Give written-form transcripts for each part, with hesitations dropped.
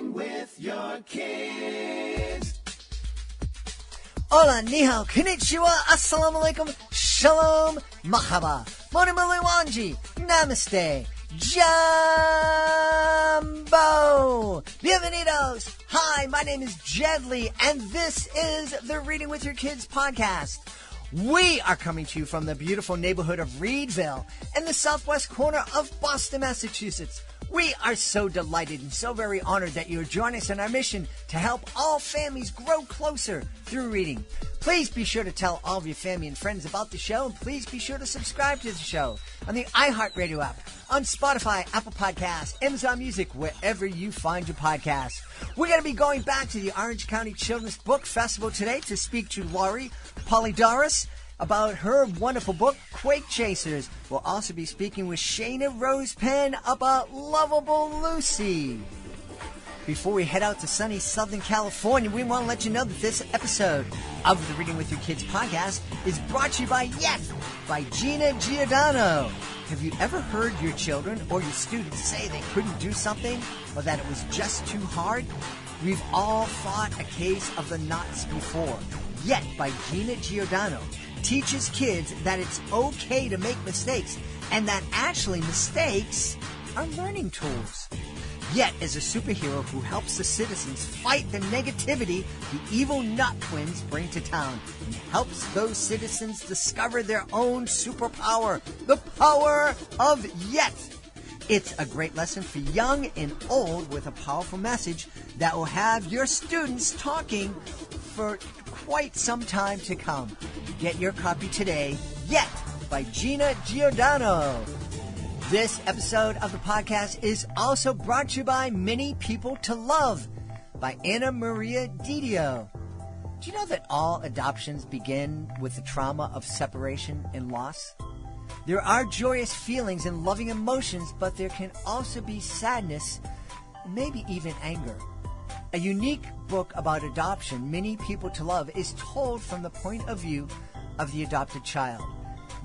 Reading with your kids. Hola, ni hao, konnichiwa, assalamu alaikum, shalom, mahaba, monimuliwanji, namaste, Jumbo! Bienvenidos! Hi, my name is Jedley, and this is the Reading with Your Kids podcast. We are coming to you from the beautiful neighborhood of Reedville in the southwest corner of Boston, Massachusetts. We are so delighted and so very honored that you are joining us in our mission to help all families grow closer through reading. Please be sure to tell all of your family and friends about the show, and please be sure to subscribe to the show on the iHeartRadio app, on Spotify, Apple Podcasts, Amazon Music, wherever you find your podcasts. We're going to be going back to the Orange County Children's Book Festival today to speak to Laurie Polydoros about her wonderful book, Quakechasers. We'll also be speaking with Shayna Rose Penn about Lovable Lucy. Before we head out to sunny Southern California, we want to let you know that this episode of the Reading with Your Kids podcast is brought to you by Yet by Gina Giordano. Have you ever heard your children or your students say they couldn't do something or that it was just too hard? We've all fought a case of the knots before. Yet by Gina Giordano teaches kids that it's okay to make mistakes and that actually mistakes are learning tools. Yet is a superhero who helps the citizens fight the negativity the evil nut twins bring to town and helps those citizens discover their own superpower, the power of Yet. It's a great lesson for young and old with a powerful message that will have your students talking for quite some time to come. Get your copy today, Yet by Gina Giordano. This episode of the podcast is also brought to you by Many People to Love by Anna Maria Didio. Do you know that all adoptions begin with the trauma of separation and loss? There are joyous feelings and loving emotions, but there can also be sadness, maybe even anger. A unique book about adoption, Many People to Love, is told from the point of view of the adopted child.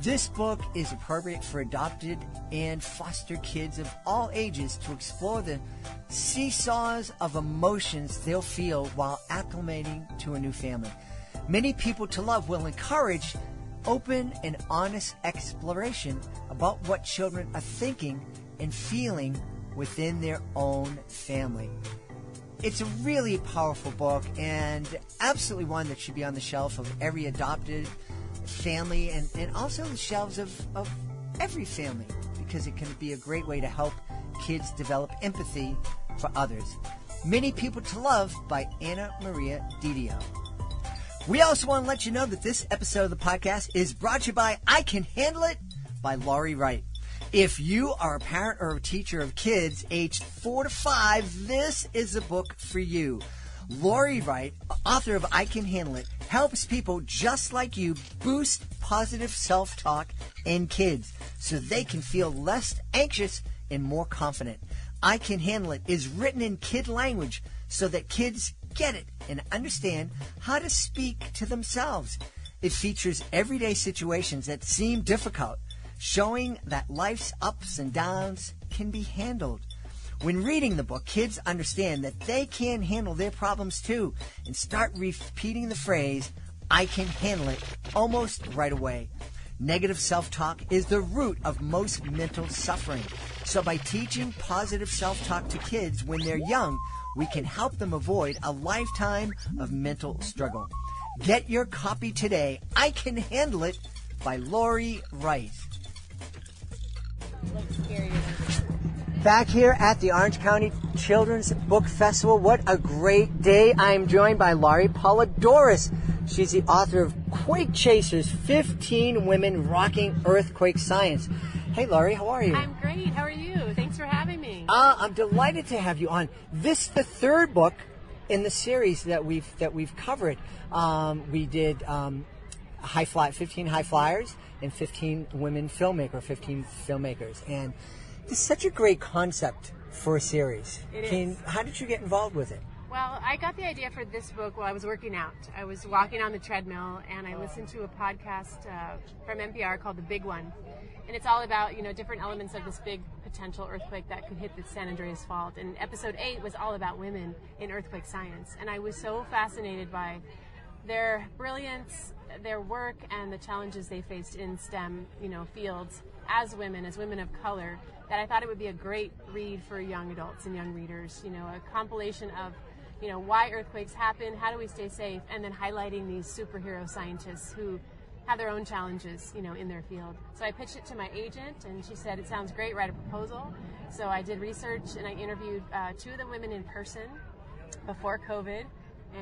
This book is appropriate for adopted and foster kids of all ages to explore the seesaws of emotions they'll feel while acclimating to a new family. Many People to Love will encourage open and honest exploration about what children are thinking and feeling within their own family. It's a really powerful book and absolutely one that should be on the shelf of every adopted family and also the shelves of every family, because it can be a great way to help kids develop empathy for others. Many People to Love by Anna Maria Didio. We also want to let you know that this episode of the podcast is brought to you by I Can Handle It by Laurie Wright. If you are a parent or a teacher of kids aged 4 to 5, this is a book for you. Laurie Wright, author of I Can Handle It, helps people just like you boost positive self-talk in kids so they can feel less anxious and more confident. I Can Handle It is written in kid language so that kids get it and understand how to speak to themselves. It features everyday situations that seem difficult, showing that life's ups and downs can be handled. When reading the book, kids understand that they can handle their problems too and start repeating the phrase, I can handle it, almost right away. Negative self-talk is the root of most mental suffering. So by teaching positive self-talk to kids when they're young, we can help them avoid a lifetime of mental struggle. Get your copy today, I Can Handle It by Laurie Wright. Back here at the Orange County Children's Book Festival, what a great day. I'm joined by Laurie Polydoros. She's the author of Quakechasers, 15 Women Rocking Earthquake Science. Hey, Laurie, how are you? I'm great. How are you? Thanks for having me. I'm delighted to have you on. This is the third book in the series that we've covered. We did 15 High Flyers and 15 Women Filmmaker, 15 filmmakers. And it's such a great concept for a series. It is. How did you get involved with it? Well, I got the idea for this book while I was working out. I was walking on the treadmill and I listened to a podcast from NPR called The Big One. And it's all about, different elements of this big potential earthquake that could hit the San Andreas Fault. And episode 8 was all about women in earthquake science. And I was so fascinated by their brilliance, their work, and the challenges they faced in STEM, fields as women of color, that I thought it would be a great read for young adults and young readers. A compilation of why earthquakes happen, how do we stay safe, and then highlighting these superhero scientists who have their own challenges, in their field. So I pitched it to my agent, and she said, it sounds great, write a proposal. So I did research, and I interviewed 2 of the women in person before COVID,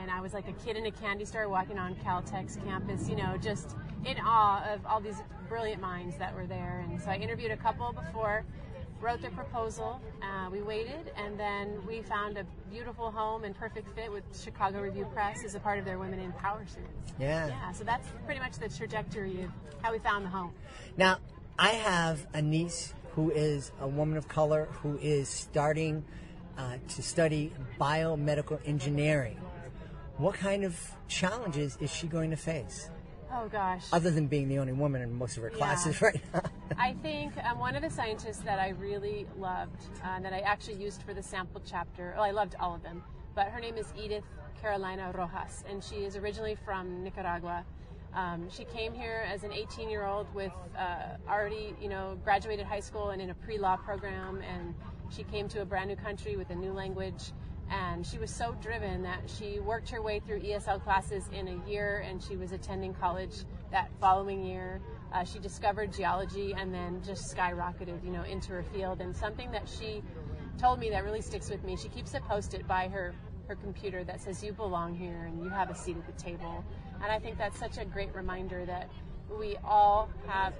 and I was like a kid in a candy store walking on Caltech's campus, just in awe of all these brilliant minds that were there. And so I interviewed a couple before, wrote the proposal, we waited, and then we found a beautiful home and perfect fit with Chicago Review Press as a part of their Women in Power series. Yeah, so that's pretty much the trajectory of how we found the home. Now, I have a niece who is a woman of color who is starting to study biomedical engineering. What kind of challenges is she going to face? Oh, gosh. Other than being the only woman in most of her classes right now. I think one of the scientists that I really loved, that I actually used for the sample chapter, I loved all of them, but her name is Edith Carolina Rojas, and she is originally from Nicaragua. She came here as an 18-year-old with already, graduated high school and in a pre-law program, and she came to a brand new country with a new language. And she was so driven that she worked her way through ESL classes in a year, and she was attending college that following year. She discovered geology and then just skyrocketed, into her field. And something that she told me that really sticks with me, she keeps a Post-it by her computer that says, you belong here and you have a seat at the table. And I think that's such a great reminder that we all have,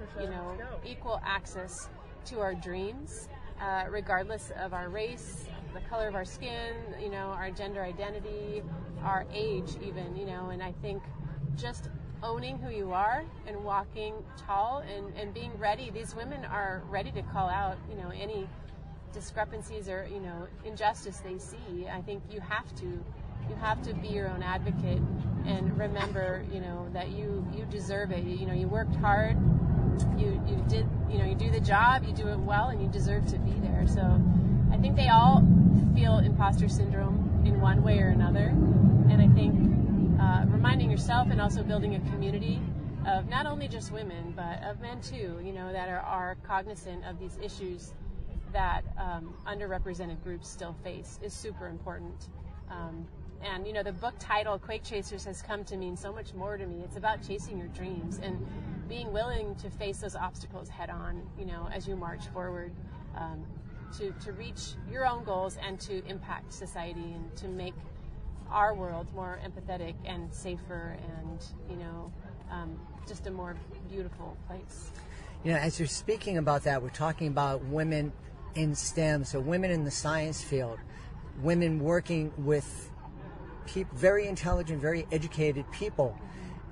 equal access to our dreams, regardless of our race, the color of our skin, our gender identity, our age even, and I think just owning who you are and walking tall and being ready. These women are ready to call out, any discrepancies or, injustice they see. I think you have to be your own advocate and remember, that you deserve it. You worked hard, you do the job, you do it well, and you deserve to be there. So I think they all feel imposter syndrome in one way or another, and I think reminding yourself and also building a community of not only just women but of men too, that are cognizant of these issues that underrepresented groups still face is super important. And the book title Quakechasers has come to mean so much more to me. It's about chasing your dreams and being willing to face those obstacles head on, as you march forward. To reach your own goals and to impact society and to make our world more empathetic and safer and, just a more beautiful place. As you're speaking about that, we're talking about women in STEM, so women in the science field, women working with very intelligent, very educated people,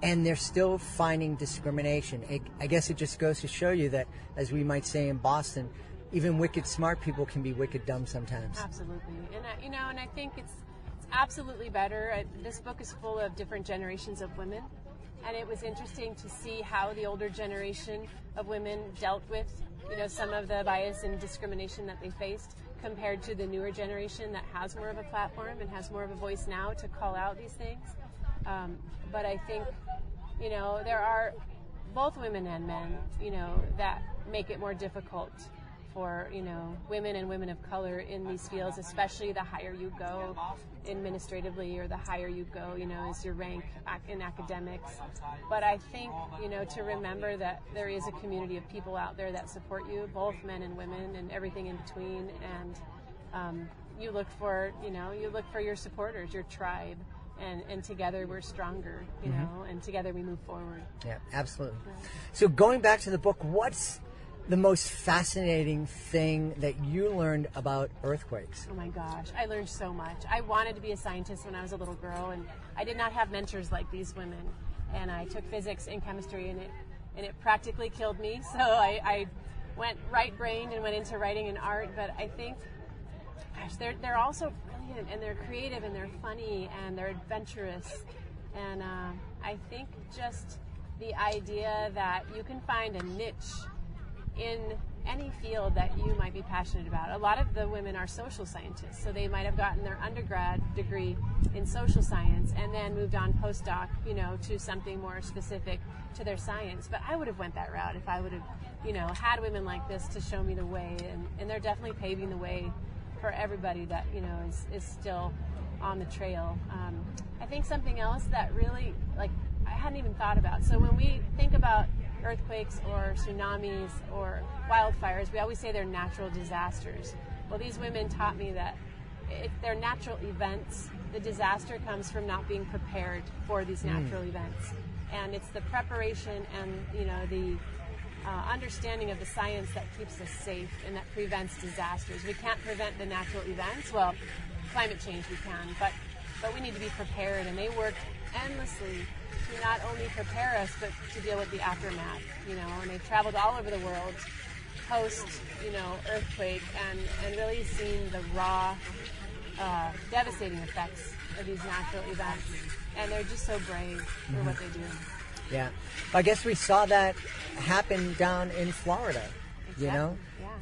and they're still finding discrimination. I guess it just goes to show you that, as we might say in Boston, even wicked smart people can be wicked dumb sometimes. Absolutely. And I think it's absolutely better. This book is full of different generations of women, and it was interesting to see how the older generation of women dealt with, some of the bias and discrimination that they faced compared to the newer generation that has more of a platform and has more of a voice now to call out these things. But I think, there are both women and men, that make it more difficult for, women and women of color in these fields, especially the higher you go administratively or the higher you go, as your rank in academics. But I think, to remember that there is a community of people out there that support you, both men and women and everything in between. And you look for your supporters, your tribe. And together we're stronger, and together we move forward. Yeah, absolutely. Yeah. So going back to the book, what's the most fascinating thing that you learned about earthquakes? Oh my gosh, I learned so much. I wanted to be a scientist when I was a little girl, and I did not have mentors like these women. And I took physics and chemistry, and it practically killed me. So I went right-brained and went into writing and art. But I think, gosh, they're also really brilliant, and they're creative, and they're funny, and they're adventurous. And I think just the idea that you can find a niche in any field that you might be passionate about. A lot of the women are social scientists, so they might have gotten their undergrad degree in social science and then moved on postdoc, to something more specific to their science. But I would have went that route if I would have, had women like this to show me the way, and they're definitely paving the way for everybody that, is still on the trail. I think something else that really, I hadn't even thought about. So when we think about earthquakes or tsunamis or wildfires, we always say they're natural disasters. Well, these women taught me that if they're natural events, the disaster comes from not being prepared for these natural events. And it's the preparation and, the understanding of the science that keeps us safe and that prevents disasters. We can't prevent the natural events. Well, climate change we can, but we need to be prepared, and they work endlessly to not only prepare us, but to deal with the aftermath, and they've traveled all over the world post, earthquake, and really seen the raw, devastating effects of these natural events. And they're just so brave for what they do. Yeah. I guess we saw that happen down in Florida, Yeah.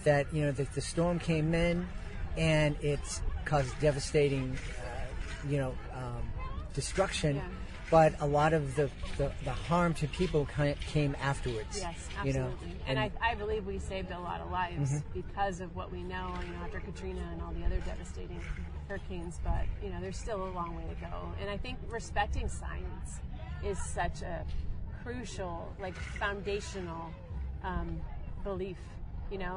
that, the storm came in and it's caused devastating, destruction. Yeah. But a lot of the harm to people came afterwards. Yes, absolutely. And I believe we saved a lot of lives because of what we know, after Katrina and all the other devastating hurricanes. But, there's still a long way to go. And I think respecting science is such a crucial, foundational belief.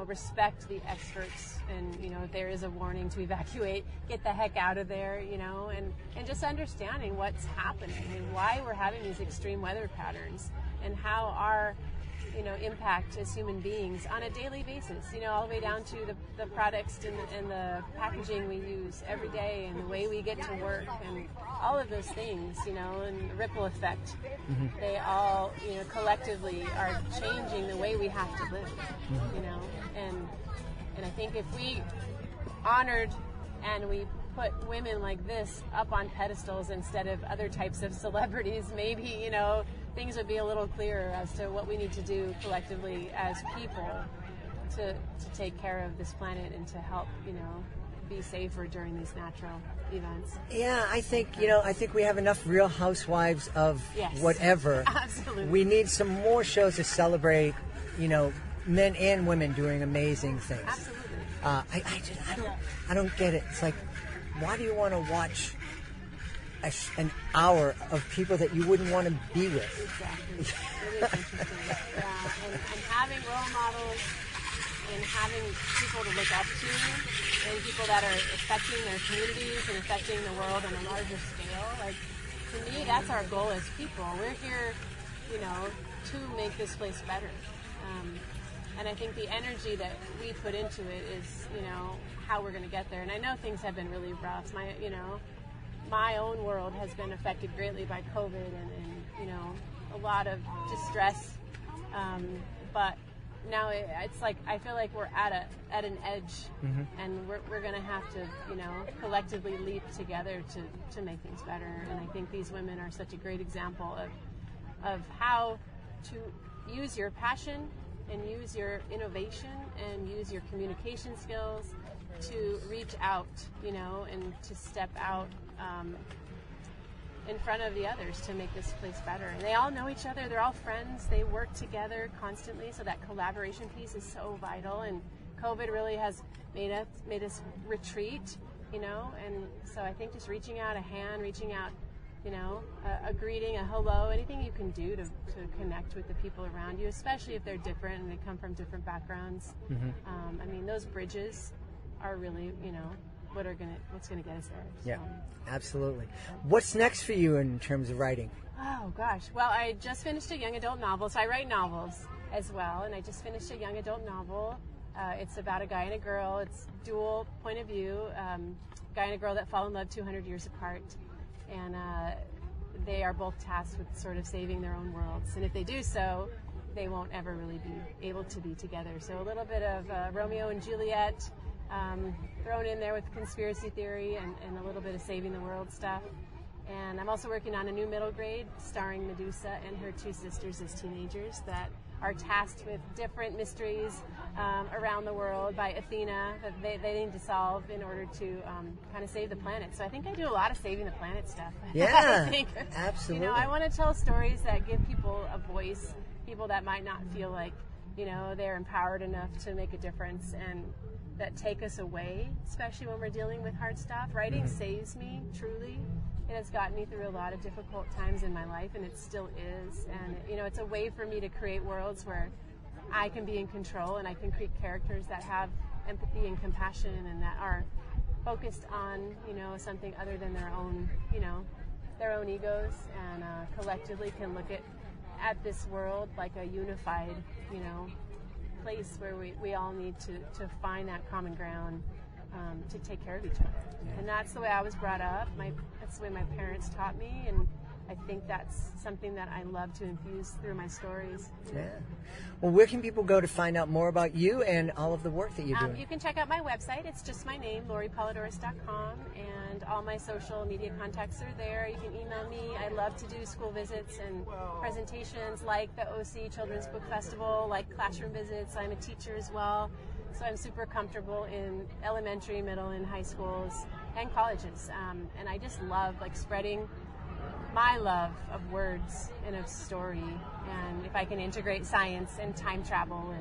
Respect the experts, and, if there is a warning to evacuate, get the heck out of there, and just understanding what's happening and why we're having these extreme weather patterns and how our, impact as human beings on a daily basis, all the way down to the products and the packaging we use every day and the way we get to work and all of those things, and the ripple effect. They all, collectively are changing the way we have to live, and I think if we honored and we put women like this up on pedestals instead of other types of celebrities, maybe, things would be a little clearer as to what we need to do collectively as people to take care of this planet and to help, be safer during these natural events. Yeah, I think we have enough Real Housewives of whatever. Absolutely. We need some more shows to celebrate, men and women doing amazing things. Absolutely. I don't get it. It's like, why do you want to watch an hour of people that you wouldn't want to be with? Exactly. Really interesting. Yeah, and having role models and having people to look up to and people that are affecting their communities and affecting the world on a larger scale. To me, that's our goal as people. We're here, to make this place better. And I think the energy that we put into it is, how we're going to get there. And I know things have been really rough. My own world has been affected greatly by COVID and a lot of distress. But now it's like I feel like we're at an edge, and we're going to have to collectively leap together to make things better. And I think these women are such a great example of how to use your passion and use your innovation and use your communication skills to reach out, and to step out in front of the others to make this place better. And they all know each other. They're all friends. They work together constantly. So that collaboration piece is so vital. And COVID really has made us retreat, and so I think just reaching out a hand, reaching out, a greeting, a hello, anything you can do to connect with the people around you, especially if they're different and they come from different backgrounds. Those bridges are really, what's gonna get us there. So. Yeah, absolutely. What's next for you in terms of writing? Oh gosh, well, I just finished a young adult novel, so I write novels as well, and I just finished a young adult novel. It's about a guy and a girl. It's dual point of view, guy and a girl that fall in love 200 years apart, and they are both tasked with sort of saving their own worlds, and if they do so, they won't ever really be able to be together. So a little bit of Romeo and Juliet, thrown in there with conspiracy theory and a little bit of saving the world stuff. And I'm also working on a new middle grade starring Medusa and her two sisters as teenagers that are tasked with different mysteries around the world by Athena that they need to solve in order to kind of save the planet. So I think I do a lot of saving the planet stuff. Yeah, I think, absolutely. I want to tell stories that give people a voice, people that might not feel like, they're empowered enough to make a difference, and that take us away, especially when we're dealing with hard stuff. Writing saves me, truly. It has gotten me through a lot of difficult times in my life, and it still is. And, it's a way for me to create worlds where I can be in control, and I can create characters that have empathy and compassion and that are focused on, something other than their own, their own egos, and collectively can look at this world like a unified, place where we all need to find that common ground to take care of each other. And that's the way I was brought up. That's the way my parents taught me, and I think that's something that I love to infuse through my stories. Yeah. Well, where can people go to find out more about you and all of the work that you're doing? You can check out my website. It's just my name, LoriPolydoros.com, and all my social media contacts are there. You can email me. I love to do school visits and presentations like the OC Children's Book Festival, like classroom visits. I'm a teacher as well, so I'm super comfortable in elementary, middle, and high schools and colleges. And I just love spreading my love of words and of story, and if I can integrate science and time travel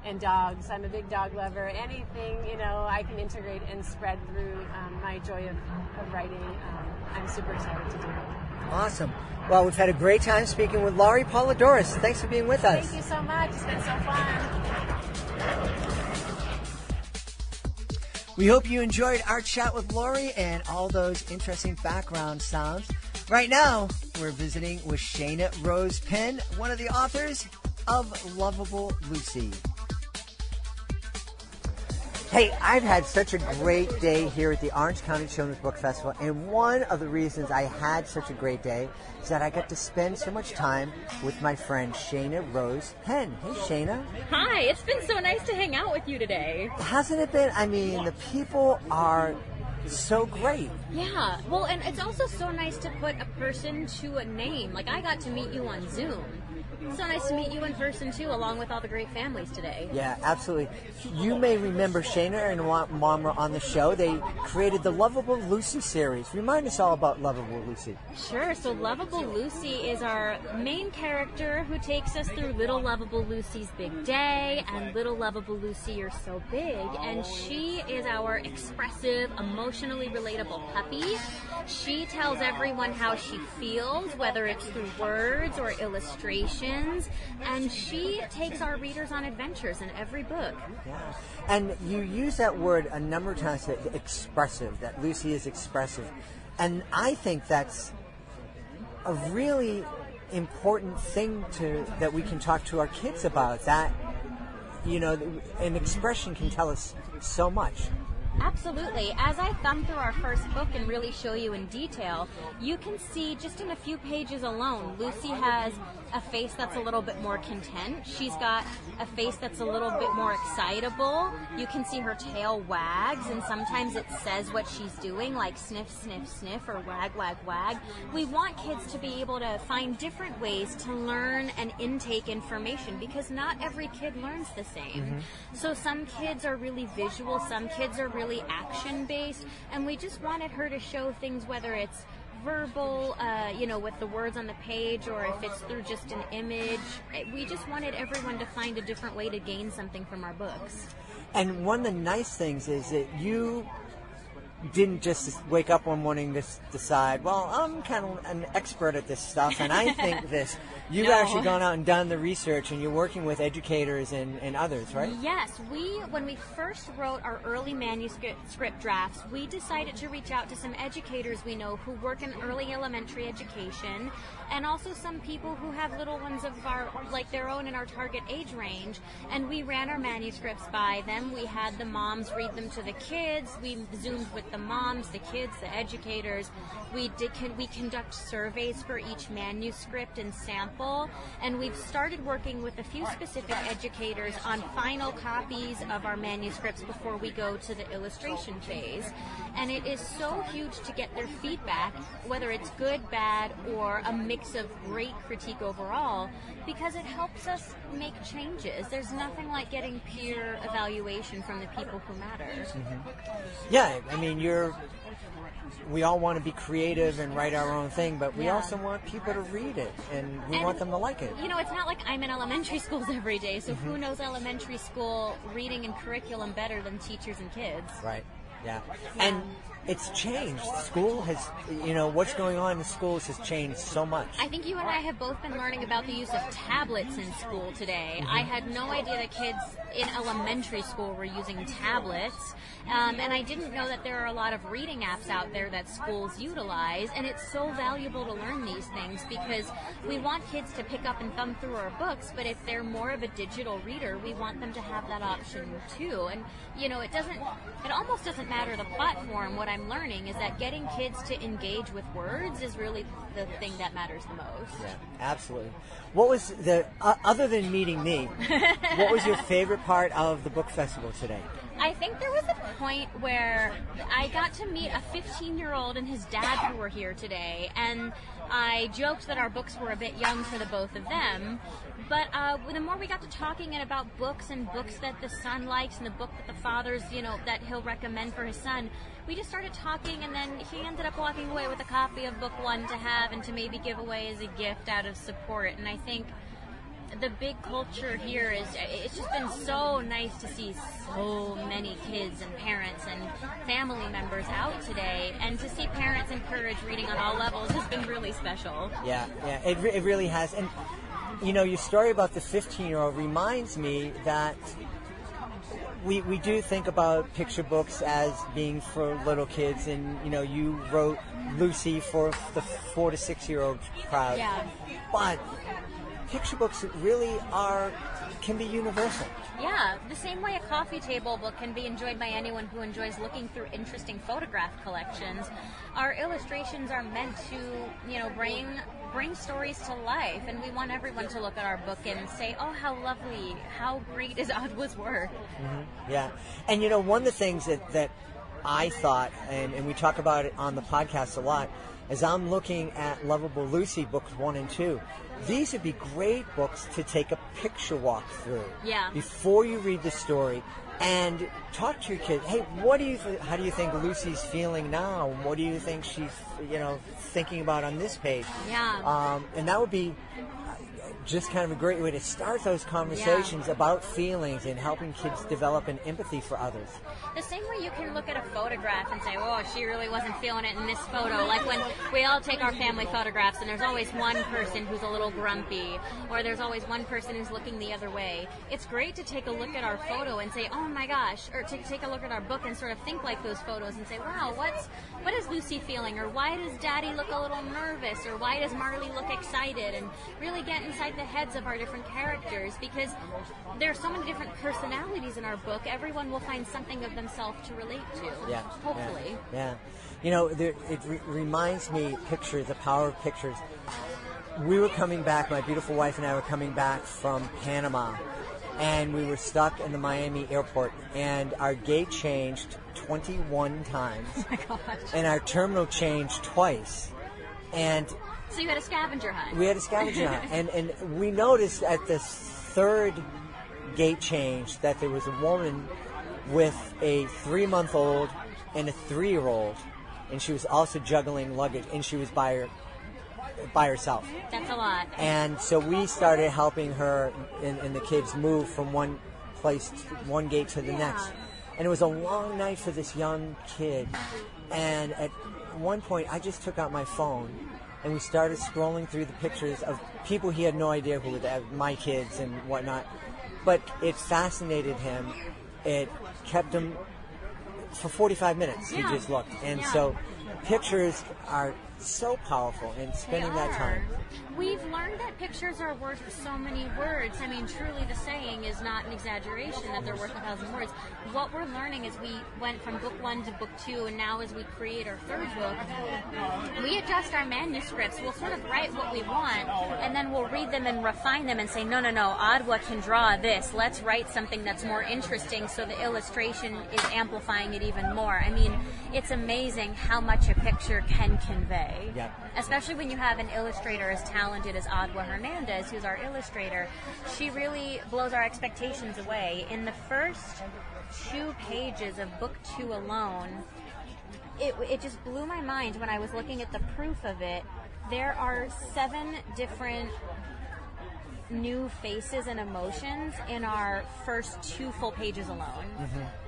and dogs, I'm a big dog lover. Anything I can integrate and spread through my joy of writing, I'm super excited to do it. Awesome. Well, we've had a great time speaking with Lori Polydoros. Thanks for being with us. Thank you so much. It's been so fun. We hope you enjoyed our chat with Lori and all those interesting background sounds. Right now, we're visiting with Shayna Rose Penn, one of the authors of Lovable Lucy. Hey, I've had such a great day here at the Orange County Children's Book Festival, and one of the reasons I had such a great day is that I got to spend so much time with my friend Shayna Rose Penn. Hey, Shayna. Hi, it's been so nice to hang out with you today. Hasn't it been? I mean, the people are so great. Yeah, well, and it's also so nice to put a person to a name. Like, I got to meet you on Zoom. It's so nice to meet you in person, too, along with all the great families today. Yeah, absolutely. You may remember Shayna and Mom were on the show. They created the Lovable Lucy series. Remind us all about Lovable Lucy. Sure. So Lovable Lucy is our main character who takes us through Little Lovable Lucy's Big Day and Little Lovable Lucy, You're So Big. And she is our expressive, emotionally relatable puppy. She tells everyone how she feels, whether it's through words or illustrations, and she takes our readers on adventures in every book. Yeah. And you use that word a number of times, expressive, that Lucy is expressive. And I think that's a really important thing that we can talk to our kids about, that, an expression can tell us so much. Absolutely. As I thumb through our first book and really show you in detail, you can see just in a few pages alone, Lucy has a face that's a little bit more content. She's got a face that's a little bit more excitable. You can see her tail wags, and sometimes it says what she's doing, like sniff, sniff, sniff, or wag, wag, wag. We want kids to be able to find different ways to learn and intake information, because not every kid learns the same. Mm-hmm. So some kids are really visual, some kids are really action-based, and we just wanted her to show things, whether it's verbal, with the words on the page, or if it's through just an image. We just wanted everyone to find a different way to gain something from our books. And one of the nice things is that you didn't just wake up one morning to decide, well, I'm kind of an expert at this stuff, and I think this. You've actually gone out and done the research, and you're working with educators and others, right? Yes. When we first wrote our early manuscript drafts, we decided to reach out to some educators we know who work in early elementary education, and also some people who have little ones of their own in our target age range, and we ran our manuscripts by them. We had the moms read them to the kids. We Zoomed with the moms, the kids, the educators. We conduct surveys for each manuscript and sample, and we've started working with a few specific educators on final copies of our manuscripts before we go to the illustration phase. And it is so huge to get their feedback, whether it's good, bad, or a mix of great critique overall, because it helps us make changes. There's nothing like getting peer evaluation from the people who matter. Yeah, I mean, we all want to be creative and write our own thing, but we also want people to read it, and we want them to like it. You know, it's not like I'm in elementary schools every day, so who knows elementary school reading and curriculum better than teachers and kids? Right, yeah. And it's changed. School has, what's going on in the schools has changed so much. I think you and I have both been learning about the use of tablets in school today. I had no idea that kids in elementary school were using tablets, and I didn't know that there are a lot of reading apps out there that schools utilize, and it's so valuable to learn these things because we want kids to pick up and thumb through our books, but if they're more of a digital reader, we want them to have that option too. And, it almost doesn't matter the platform. What I'm learning is that getting kids to engage with words is really the thing that matters the most. Yeah, absolutely. What was other than meeting me, what was your favorite part of the book festival today? I think there was a point where I got to meet a 15-year-old and his dad who were here today, and I joked that our books were a bit young for the both of them, but the more we got to talking and about books and books that the son likes and the book that the father's, that he'll recommend for his son, we just started talking, and then he ended up walking away with a copy of book one to have and to maybe give away as a gift out of support. And I think the big culture here is, it's just been so nice to see so many kids and parents and family members out today, and to see parents encourage reading on all levels has been really special. Yeah, it really has. And your story about the 15-year-old reminds me that we do think about picture books as being for little kids, and you wrote Lucy for the 4 to 6 year old crowd. Yeah. But picture books really can be universal. Yeah, the same way a coffee table book can be enjoyed by anyone who enjoys looking through interesting photograph collections. Our illustrations are meant to, bring stories to life, and we want everyone to look at our book and say, oh, how lovely, how great is Adwa's work. Mm-hmm. Yeah. And one of the things that I thought, and we talk about it on the podcast a lot, as I'm looking at Lovable Lucy books 1 and 2, these would be great books to take a picture walk through. Yeah. Before you read the story, and talk to your kid. Hey, how do you think Lucy's feeling now? What do you think she's, thinking about on this page? Yeah. And that would be just kind of a great way to start those conversations about feelings and helping kids develop an empathy for others. The same way you can look at a photograph and say, oh, she really wasn't feeling it in this photo. Like when we all take our family photographs and there's always one person who's a little grumpy, or there's always one person who's looking the other way. It's great to take a look at our photo and say, oh my gosh, or to take a look at our book and sort of think like those photos and say, wow, what is Lucy feeling? Or why does Daddy look a little nervous? Or why does Marley look excited? And really get inside the heads of our different characters, because there are so many different personalities in our book. Everyone will find something of themselves to relate to. Yeah. Hopefully. Yeah. It reminds me, the power of pictures. We were coming back, my beautiful wife and I were coming back from Panama, and we were stuck in the Miami airport, and our gate changed 21 times. Oh my gosh. And our terminal changed twice. And so you had a scavenger hunt. We had a scavenger hunt. And we noticed at the third gate change that there was a woman with a 3-month-old and a 3-year-old, and she was also juggling luggage, and she was by herself. That's a lot. And so we started helping her and the kids move from one gate to the next. And it was a long night for this young kid. And at one point, I just took out my phone, and we started scrolling through the pictures of people he had no idea who were my kids and whatnot. But it fascinated him. It kept him for 45 minutes. He just looked. And so pictures are so powerful in spending that time. We've learned that pictures are worth so many words. I mean, truly the saying is not an exaggeration that they're worth 1,000 words. What we're learning is we went from book 1 to book 2, and now as we create our third book, we adjust our manuscripts. We'll sort of write what we want, and then we'll read them and refine them and say, no, Adwa can draw this. Let's write something that's more interesting so the illustration is amplifying it even more. I mean, it's amazing how much a picture can convey. Yep. Especially when you have an illustrator as talented as Adwa Hernandez, who's our illustrator. She really blows our expectations away. In the first 2 pages of book 2 alone, it just blew my mind when I was looking at the proof of it. There are 7 different new faces and emotions in our first 2 full pages alone.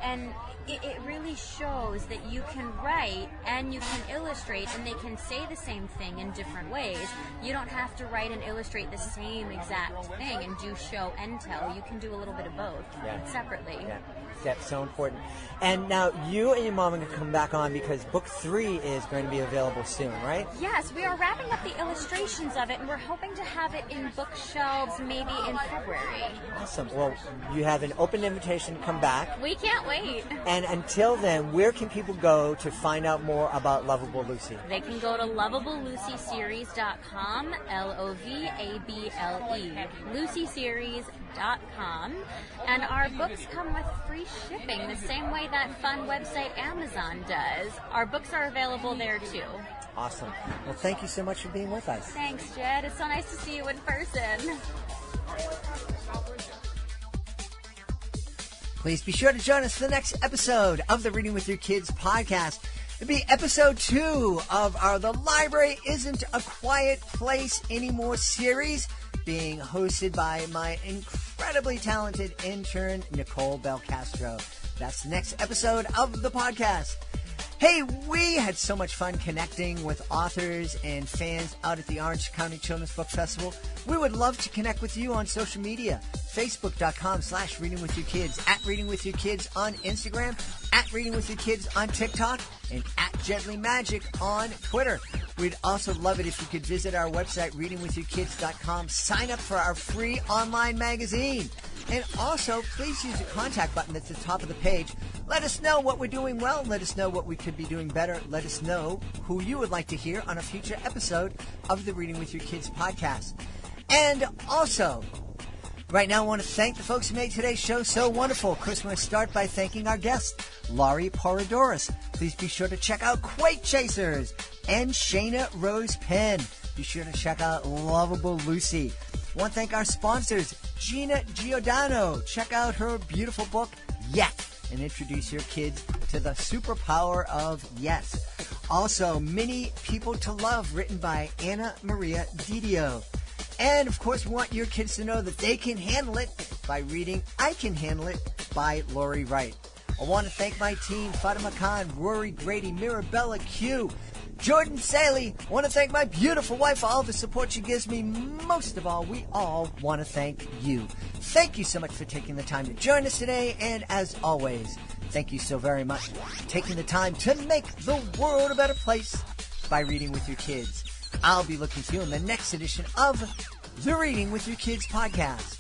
And it really shows that you can write and you can illustrate, and they can say the same thing in different ways. You don't have to write and illustrate the same exact thing and do show and tell. You can do a little bit of both separately. That's so important. And now you and your mom are going to come back on because book 3 is going to be available soon, right? Yes, we are wrapping up the illustrations of it, and we're hoping to have it in bookshelves maybe in February. Awesome. Well, you have an open invitation to come back. We can't wait. And until then, where can people go to find out more about Lovable Lucy? They can go to lovablelucyseries.com, Lovable, lucyseries.com, and our books come with free shipping, the same way that fun website Amazon does. Our books are available there too. Awesome. Well, thank you so much for being with us. Thanks, Jed. It's so nice to see you in person. Please be sure to join us for the next episode of the Reading with Your Kids podcast. It'll be episode 2 of our The Library Isn't a Quiet Place Anymore series, being hosted by my incredibly talented intern, Nicole Belcastro. That's the next episode of the podcast. Hey, we had so much fun connecting with authors and fans out at the Orange County Children's Book Festival. We would love to connect with you on social media. Facebook.com/readingwithyourkids, @readingwithyourkids on Instagram, @readingwithyourkids on TikTok, and @GentlyMagic on Twitter. We'd also love it if you could visit our website, readingwithyourkids.com. Sign up for our free online magazine. And also, please use the contact button at the top of the page. Let us know what we're doing well. Let us know what we could be doing better. Let us know who you would like to hear on a future episode of the Reading with Your Kids podcast. And also, right now I want to thank the folks who made today's show so wonderful. Of course, we're going to start by thanking our guest, Polydoros. Please be sure to check out Quakechasers and Shayna Rose Penn. Be sure to check out Lovable Lucy. I want to thank our sponsors, Gina Giordano. Check out her beautiful book, Yet, and introduce your kids to the superpower of yes. Also, Many People to Love, written by Anna Maria Didio. And, of course, we want your kids to know that they can handle it by reading I Can Handle It by Lori Wright. I want to thank my team, Fatima Khan, Rory Grady, Mirabella Q, Jordan Saley. I want to thank my beautiful wife for all the support she gives me. Most of all, we all want to thank you. Thank you so much for taking the time to join us today. And as always, thank you so very much for taking the time to make the world a better place by reading with your kids. I'll be looking for you in the next edition of the Reading with Your Kids podcast.